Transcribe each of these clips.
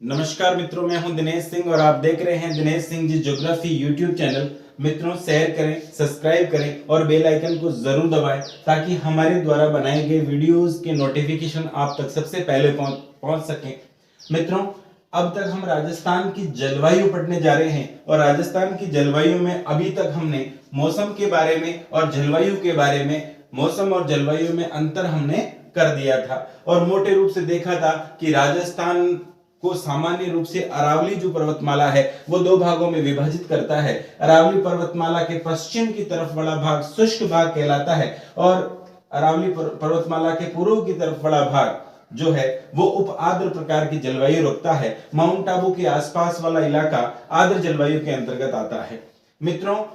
नमस्कार मित्रों, मैं हूं दिनेश सिंह और आप देख रहे हैं Dinesh Singh ji geography YouTube channel. मित्रों, शेयर करें, सब्सक्राइब करें और बेल आइकन को जरूर दबाएं ताकि हमारे द्वारा बनाए गए वीडियोस के नोटिफिकेशन आप तक सबसे पहले पहुंच सकें। मित्रों, अब तक हम राजस्थान की जलवायु पढ़ने जा रहे हैं और राजस्थान की जलवायु में अभी तक हमने मौसम के बारे में और जलवायु के बारे में, मौसम और जलवायु में अंतर हमने कर दिया था और मोटे रूप से देखा था कि राजस्थान को सामान्य रूप से अरावली जो पर्वतमाला है वो दो भागों में विभाजित करता है। अरावली पर्वतमाला के पश्चिम की तरफ वाला भाग शुष्क भाग कहलाता है और अरावली पर्वतमाला के पूर्व की तरफ वाला भाग जो है वो उप आर्द्र प्रकार की जलवायु रखता है। माउंट आबू के आसपास वाला इलाका आर्द्र जलवायु के अंतर्गत आता है। मित्रों,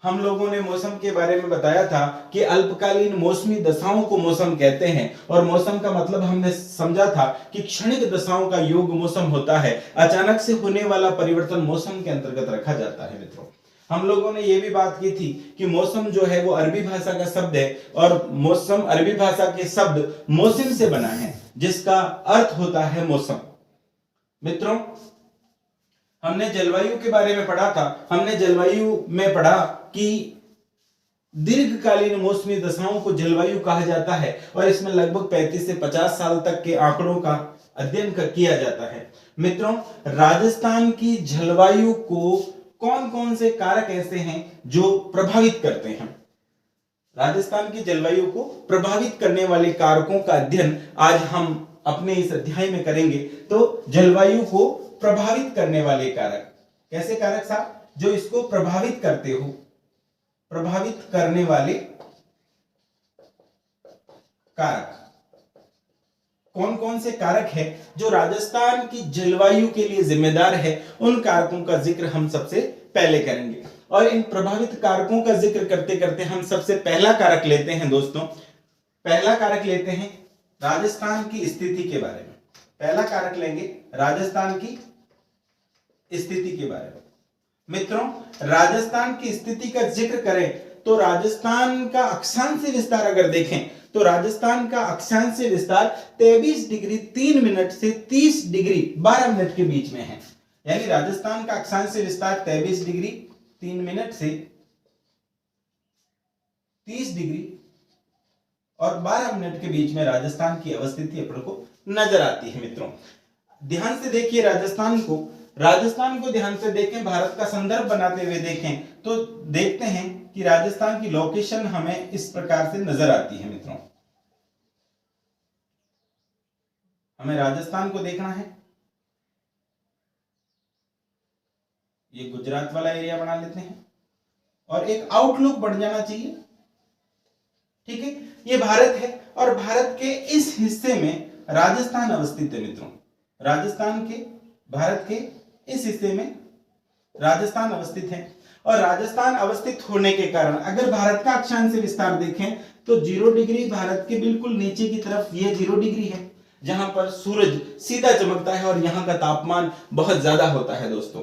हम लोगों ने मौसम के बारे में बताया था कि अल्पकालीन मौसमी दशाओं को मौसम कहते हैं और मौसम का मतलब हमने समझा था कि क्षणिक दशाओं का योग मौसम होता है। अचानक से होने वाला परिवर्तन मौसम के अंतर्गत रखा जाता है। मित्रों, हम लोगों ने यह भी बात की थी कि मौसम जो है वो अरबी भाषा का शब्द है और मौसम अरबी भाषा के शब्द मौसम से बना है जिसका अर्थ होता है मौसम। मित्रों, हमने जलवायु के बारे में पढ़ा था। हमने जलवायु में पढ़ा कि दीर्घकालीन मौसमी दशाओं को जलवायु कहा जाता है और इसमें लगभग 35 से 50 साल तक के आंकड़ों का अध्ययन किया जाता है। मित्रों, राजस्थान की जलवायु को कौन कौन से कारक ऐसे हैं जो प्रभावित करते हैं? राजस्थान की जलवायु को प्रभावित करने वाले कारकों का अध्ययन आज हम अपने इस अध्याय में करेंगे। तो जलवायु को प्रभावित करने वाले कारक, कैसे कारक साहब जो इसको प्रभावित करते हो? प्रभावित करने वाले कारक कौन कौन से कारक हैं जो राजस्थान की जलवायु के लिए जिम्मेदार है? उन कारकों का जिक्र हम सबसे पहले करेंगे और इन प्रभावित कारकों का जिक्र करते करते हम सबसे पहला कारक लेते हैं। दोस्तों, पहला कारक लेते हैं राजस्थान की स्थिति के बारे में। पहला कारक लेंगे राजस्थान की स्थिति के बारे में। मित्रों, राजस्थान की स्थिति का जिक्र करें तो राजस्थान का अक्षांश विस्तार अगर देखें तो राजस्थान का अक्षांश विस्तार 23 डिग्री 3 मिनट से 30 डिग्री 12 मिनट के बीच में है। यानी राजस्थान का अक्षांश विस्तार 23 डिग्री 3 मिनट से 30 डिग्री और 12 मिनट के बीच में राजस्थान की अवस्थिति अपन को नजर आती है। मित्रों, ध्यान से देखिए राजस्थान को ध्यान से देखें, भारत का संदर्भ बनाते हुए देखें तो देखते हैं कि राजस्थान की लोकेशन हमें इस प्रकार से नजर आती है। मित्रों, हमें राजस्थान को देखना है। ये गुजरात वाला एरिया बना लेते हैं और एक आउटलुक बन जाना चाहिए। ठीक है, ये भारत है और भारत के इस हिस्से में राजस्थान अवस्थित है। मित्रों, भारत के इस हिस्से में राजस्थान अवस्थित है और राजस्थान अवस्थित होने के कारण अगर भारत का अक्षांश विस्तार देखें तो 0 डिग्री भारत के बिल्कुल नीचे की तरफ ये 0 डिग्री है जहां पर सूरज सीधा चमकता है और यहां का तापमान बहुत ज्यादा होता है। दोस्तों,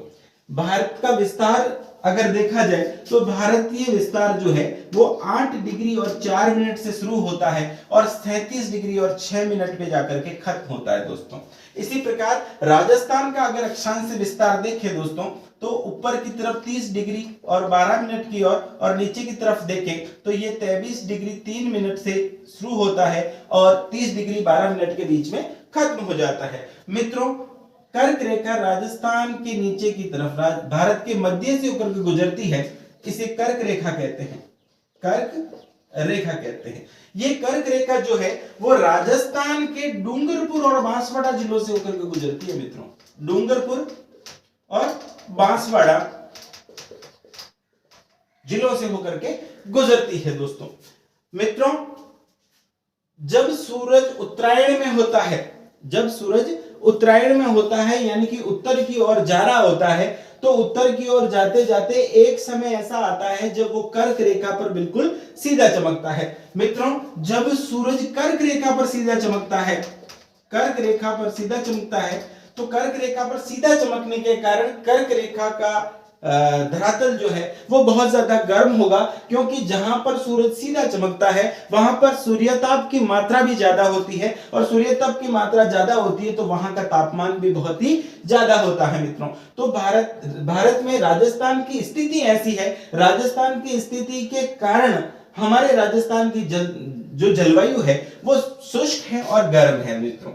भारत का विस्तार अगर देखा जाए तो भारतीय विस्तार जो है वो 8 डिग्री और 4 मिनट से शुरू होता है और 37 डिग्री और 6 मिनट पे जाकर के खत्म होता है। दोस्तों, इसी प्रकार राजस्थान का अगर अक्षांश विस्तार देखें दोस्तों तो ऊपर की तरफ 30 डिग्री और 12 मिनट की ओर और नीचे की तरफ देखें तो ये 23 डिग्री 3 मिनट से शुरू होता है और 30 डिग्री 12 मिनट के बीच में खत्म हो जाता है। मित्रों, कर्क रेखा राजस्थान के नीचे की तरफ भारत के मध्य से होकर के गुजरती है। इसे कर्क रेखा कहते हैं। कर्क रेखा कहते हैं। ये कर्क रेखा जो है वो राजस्थान के डूंगरपुर और बांसवाड़ा जिलों से होकर के गुजरती है। मित्रों, डूंगरपुर और बांसवाड़ा जिलों से होकर के गुजरती है। दोस्तों मित्रों, जब सूरज उत्तरायण में होता है यानी कि उत्तर की ओर जा रहा होता है तो उत्तर की ओर जाते जाते एक समय ऐसा आता है जब वो कर्क रेखा पर बिल्कुल सीधा चमकता है। मित्रों, जब सूरज कर्क रेखा पर सीधा चमकता है तो कर्क रेखा पर सीधा चमकने के कारण कर्क रेखा का धरातल जो है वो बहुत ज्यादा गर्म होगा, क्योंकि जहां पर सूरज सीधा चमकता है वहां पर सूर्यताप की मात्रा भी ज्यादा होती है, और सूर्यताप की मात्रा ज्यादा होती है तो वहां का तापमान भी बहुत ही ज्यादा होता है मित्रों। तो भारत में राजस्थान की स्थिति ऐसी है, राजस्थान की स्थिति के कारण हमारे राजस्थान की जो जलवायु है वो शुष्क है और गर्म है मित्रों।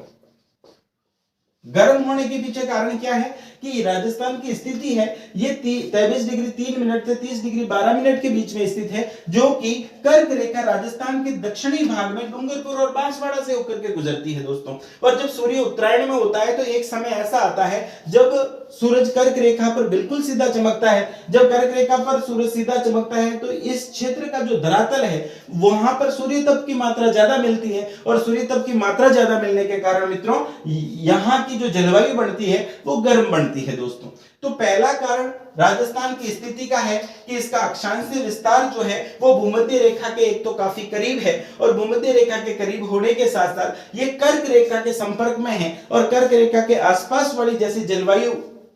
गर्म होने के पीछे कारण क्या है कि राजस्थान की स्थिति है ये 23 डिग्री 3 मिनट से 30 डिग्री 12 मिनट के बीच में स्थित है, जो कि कर्क रेखा राजस्थान के दक्षिणी भाग में डूंगरपुर और बांसवाड़ा से होकर के गुजरती है दोस्तों। और जब सूर्य उत्तरायण में होता है तो एक समय ऐसा आता है जब सूरज कर्क रेखा पर बिल्कुल सीधा चमकता है। जब कर्क रेखा पर सूरज सीधा चमकता है तो इस क्षेत्र का जो धरातल है वहां पर सूर्य तप की मात्रा ज्यादा मिलती है, और सूर्य तप की मात्रा ज्यादा मिलने के कारण मित्रों यहाँ की जो जलवायु बनती है वो गर्म बनती है दोस्तों। तो पहला कारण राजस्थान की स्थिति का है कि इसका अक्षांशीय विस्तार जो है वो भूमध्य रेखा के एक तो काफी करीब है, और भूमध्य रेखा के करीब होने के साथ साथ ये कर्क रेखा के संपर्क में है, और कर्क रेखा के आसपास वाली जैसी जलवायु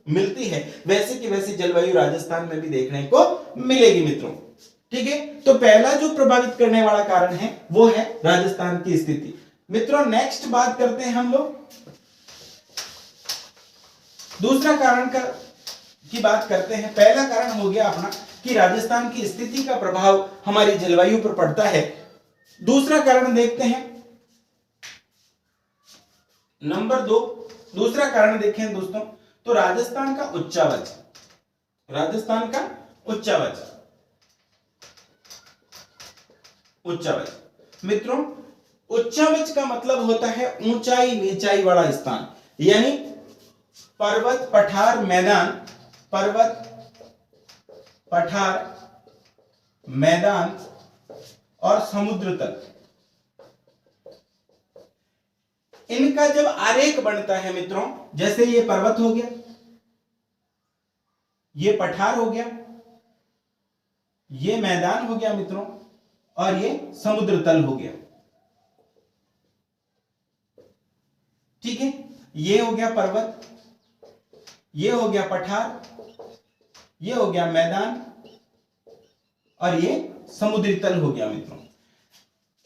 मिलती है वैसे की वैसी जलवायु राजस्थान में भी देखने को मिलेगी मित्रों। ठीक है, तो पहला जो प्रभावित करने वाला कारण है वो है राजस्थान की स्थिति। मित्रों नेक्स्ट बात करते हैं हम लोग दूसरा कारण की बात करते हैं। पहला कारण हो गया अपना कि राजस्थान की स्थिति का प्रभाव हमारी जलवायु पर पड़ता है। दूसरा कारण देखते हैं, नंबर 2 दूसरा कारण देखें दोस्तों तो राजस्थान का उच्चावच। राजस्थान का उच्चावच मित्रों उच्चावच का मतलब होता है ऊंचाई नीचाई वाला स्थान, यानी पर्वत पठार मैदान, पर्वत पठार मैदान और समुद्र तल, इनका जब आरेख बनता है मित्रों, जैसे ये पर्वत हो गया, ये पठार हो गया, ये मैदान हो गया मित्रों, और ये समुद्र तल हो गया। ठीक है, ये हो गया पर्वत, ये हो गया पठार, ये हो गया मैदान, और ये समुद्री तल हो गया मित्रों।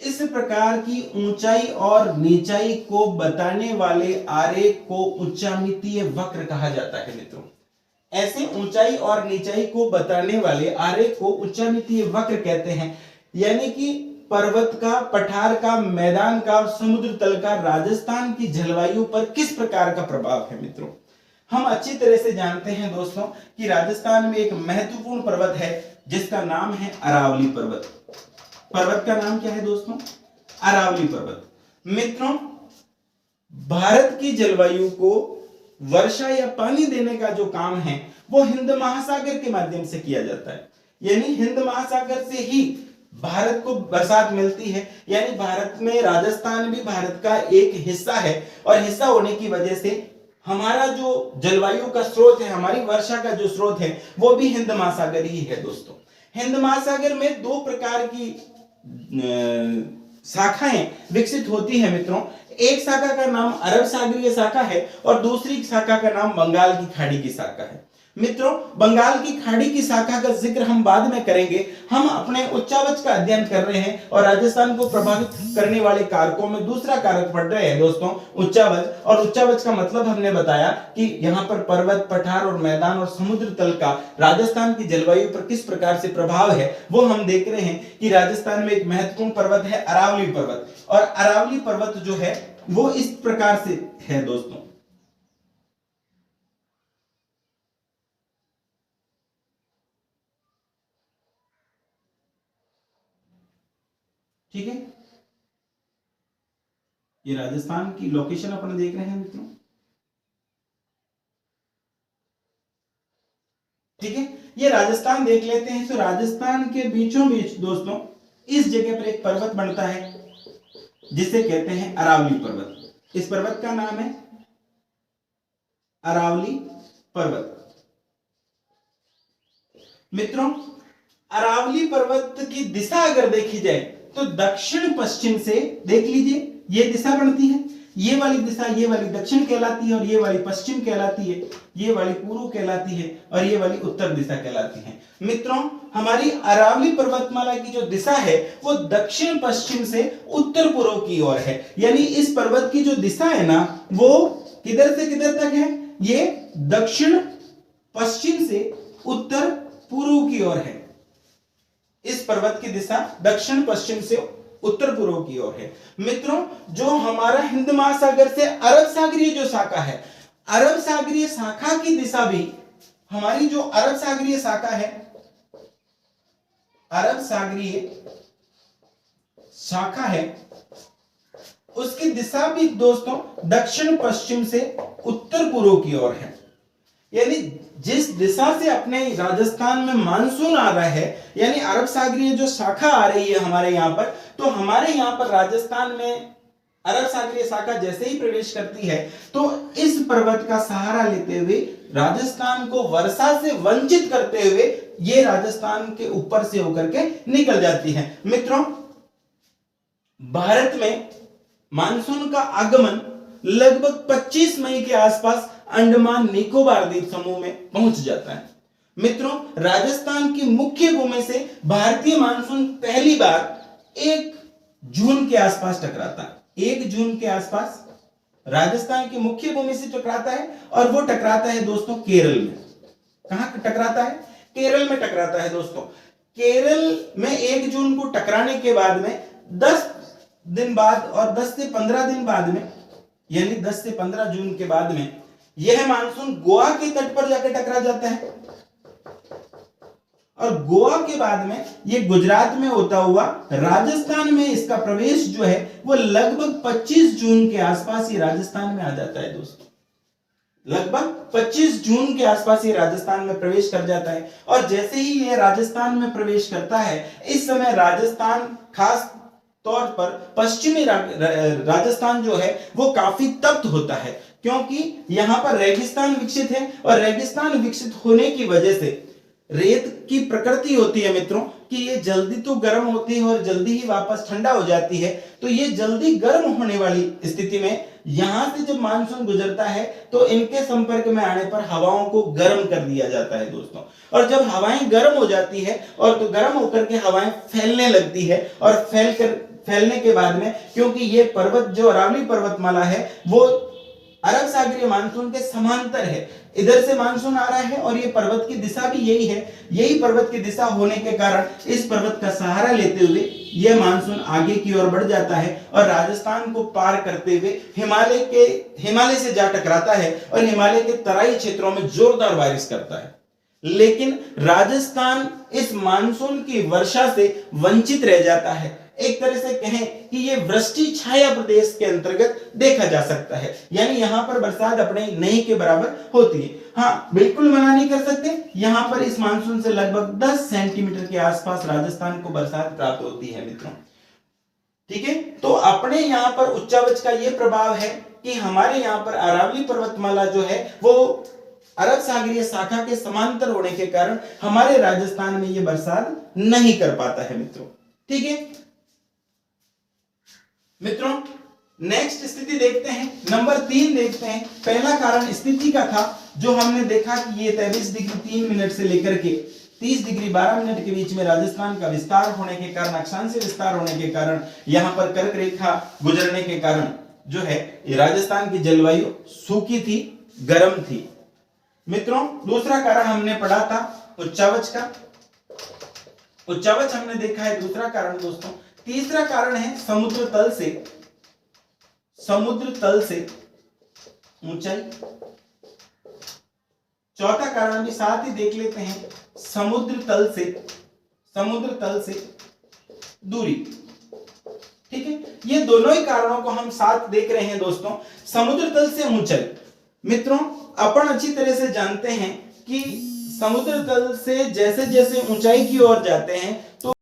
इस प्रकार की ऊंचाई और नीचाई को बताने वाले आरेख को उच्चामितीय वक्र कहा जाता है मित्रों। ऐसे ऊंचाई और नीचाई को बताने वाले आरेख को उच्चामितीय वक्र कहते हैं, यानी कि पर्वत का, पठार का, मैदान का और समुद्र तल का राजस्थान की जलवायु पर किस प्रकार का प्रभाव है मित्रों। हम अच्छी तरह से जानते हैं दोस्तों कि राजस्थान में एक महत्वपूर्ण पर्वत है जिसका नाम है अरावली पर्वत। पर्वत का नाम क्या है दोस्तों? अरावली पर्वत। मित्रों भारत की जलवायु को वर्षा या पानी देने का जो काम है वो हिंद महासागर के माध्यम से किया जाता है, यानी हिंद महासागर से ही भारत को बरसात मिलती है। यानी भारत में राजस्थान भी भारत का एक हिस्सा है, और हिस्सा होने की वजह से हमारा जो जलवायु का स्रोत है, हमारी वर्षा का जो स्रोत है वो भी हिंद महासागर ही है दोस्तों। हिंद महासागर में 2 प्रकार की शाखाएं विकसित होती है मित्रों। एक शाखा का नाम अरब सागरीय शाखा है और दूसरी शाखा का नाम बंगाल की खाड़ी की शाखा है। मित्रों बंगाल की खाड़ी की शाखा का जिक्र हम बाद में करेंगे। हम अपने उच्चावच का अध्ययन कर रहे हैं और राजस्थान को प्रभावित करने वाले कारकों में दूसरा कारक पढ़ रहे हैं दोस्तों, उच्चावच। और उच्चावच का मतलब हमने बताया कि यहाँ पर पर्वत, पठार और मैदान और समुद्र तल का राजस्थान की जलवायु पर किस प्रकार से प्रभाव है वो हम देख रहे हैं कि राजस्थान में एक महत्वपूर्ण पर्वत है अरावली पर्वत, और अरावली पर्वत जो है वो इस प्रकार से है दोस्तों। ठीक है, ये राजस्थान की लोकेशन अपन देख रहे हैं मित्रों। ठीक है, ये राजस्थान देख लेते हैं। तो राजस्थान के बीचों बीच दोस्तों इस जगह पर एक पर्वत बनता है जिसे कहते हैं अरावली पर्वत। इस पर्वत का नाम है अरावली पर्वत। मित्रों अरावली पर्वत की दिशा अगर देखी जाए तो दक्षिण पश्चिम से, देख लीजिए ये दिशा बनती है, ये वाली दिशा, ये वाली दक्षिण कहलाती है और ये वाली पश्चिम कहलाती है, ये वाली पूर्व कहलाती है और ये वाली उत्तर दिशा कहलाती है। मित्रों, हमारी अरावली पर्वतमाला की जो दिशा है वो दक्षिण पश्चिम से उत्तर पूर्व की ओर है। यानी इस पर्वत की जो दिशा है ना वो किधर से किधर तक है, ये दक्षिण पश्चिम से उत्तर पूर्व की ओर है। इस पर्वत की दिशा दक्षिण पश्चिम से उत्तर पूर्व की ओर है। मित्रों, जो हमारा हिंद महासागर से अरब सागरीय जो शाखा है, अरब सागरीय शाखा की दिशा भी, हमारी जो अरब सागरीय शाखा है, अरब सागरीय शाखा है, उसकी दिशा भी दोस्तों दक्षिण पश्चिम से उत्तर पूर्व की ओर है। यानी जिस दिशा से अपने राजस्थान में मानसून आ रहा है, यानी अरब सागरीय जो शाखा आ रही है हमारे यहां पर, तो हमारे यहां पर राजस्थान में अरब सागरीय शाखा जैसे ही प्रवेश करती है तो इस पर्वत का सहारा लेते हुए राजस्थान को वर्षा से वंचित करते हुए ये राजस्थान के ऊपर से होकर के निकल जाती है। मित्रों, भारत में मानसून का आगमन लगभग 25 मई के आसपास अंडमान निकोबार द्वीप समूह में पहुंच जाता है। मित्रों, राजस्थान की मुख्य भूमि से भारतीय मानसून पहली बार 1 जून के आसपास टकराता है। 1 जून के आसपास राजस्थान की मुख्य भूमि से टकराता है और वो टकराता है दोस्तों केरल में। कहां टकराता है? केरल में टकराता है दोस्तों। केरल में 1 जून को टकराने के बाद में 10 दिन बाद और 10 से 15 दिन बाद में, यानी 10 से 15 जून के बाद में यह मानसून गोवा के तट पर जाकर टकरा जाता है और गोवा के बाद में यह गुजरात में होता हुआ राजस्थान में इसका प्रवेश जो है वो लगभग 25 जून के आसपास ही राजस्थान में आ जाता है दोस्तों। लगभग 25 जून के आसपास ये राजस्थान में प्रवेश कर जाता है और जैसे ही ये राजस्थान में प्रवेश करता है, इस समय राजस्थान, खास तौर पर पश्चिमी राजस्थान जो है वो काफी तप्त होता है, क्योंकि यहां पर रेगिस्तान विकसित है और रेगिस्तान विकसित होने की वजह से रेत की प्रकृति होती है मित्रों कि ये जल्दी तो गर्म होती है और जल्दी ही वापस ठंडा हो जाती है। तो ये जल्दी गर्म होने वाली स्थिति में यहां से जब मानसून गुजरता है तो इनके संपर्क में आने पर हवाओं को गर्म कर दिया जाता है दोस्तों। और जब हवाएं गर्म हो जाती है और तो गर्म होकर के हवाएं फैलने लगती है और फैलने के बाद में, क्योंकि ये पर्वत जो अरावली पर्वतमाला है वो अरब सागरीय मानसून के समांतर है, इधर से मानसून आ रहा है और ये पर्वत की दिशा भी यही है। यही पर्वत की दिशा होने के कारण इस पर्वत का सहारा लेते हुए यह मानसून आगे की ओर बढ़ जाता है और राजस्थान को पार करते हुए हिमालय से जा टकराता है और हिमालय के तराई क्षेत्रों में जोरदार बारिश करता है। लेकिन राजस्थान इस मानसून की वर्षा से वंचित रह जाता है। एक तरह से कहें कि ये वृष्टि छाया प्रदेश के अंतर्गत देखा जा सकता है, यानी यहां पर बरसात अपने नहीं के बराबर होती है। हाँ, बिल्कुल मना नहीं कर सकते, यहां पर इस मानसून से लगभग 10 सेंटीमीटर के आसपास राजस्थान को बरसात प्राप्त होती है मित्रों। ठीक है, तो अपने यहां पर उच्चावच का यह प्रभाव है कि हमारे यहां पर अरावली पर्वतमाला जो है वो अरब सागरीय शाखा के समांतर होने के कारण हमारे राजस्थान में यह बरसात नहीं कर पाता है मित्रों। ठीक है मित्रों, नेक्स्ट स्थिति देखते हैं, नंबर 3 देखते हैं। पहला कारण स्थिति का था जो हमने देखा कि ये 23 डिग्री 3 मिनट से लेकर के 30 डिग्री 12 मिनट के बीच में राजस्थान का विस्तार होने के कारण, अक्षांशीय विस्तार होने के कारण, यहां पर कर्क रेखा गुजरने के कारण जो है ये राजस्थान की जलवायु सूखी थी, गर्म थी। मित्रों, दूसरा कारण हमने पढ़ा था उच्चावच का, उच्चावच हमने देखा है दूसरा कारण दोस्तों। तीसरा कारण है समुद्र तल से ऊंचाई। चौथा कारण भी साथ ही देख लेते हैं, समुद्र तल से दूरी। ठीक है, ये दोनों ही कारणों को हम साथ देख रहे हैं दोस्तों। समुद्र तल से ऊंचाई, मित्रों अपन अच्छी तरह से जानते हैं कि समुद्र तल से जैसे जैसे ऊंचाई की ओर जाते हैं तो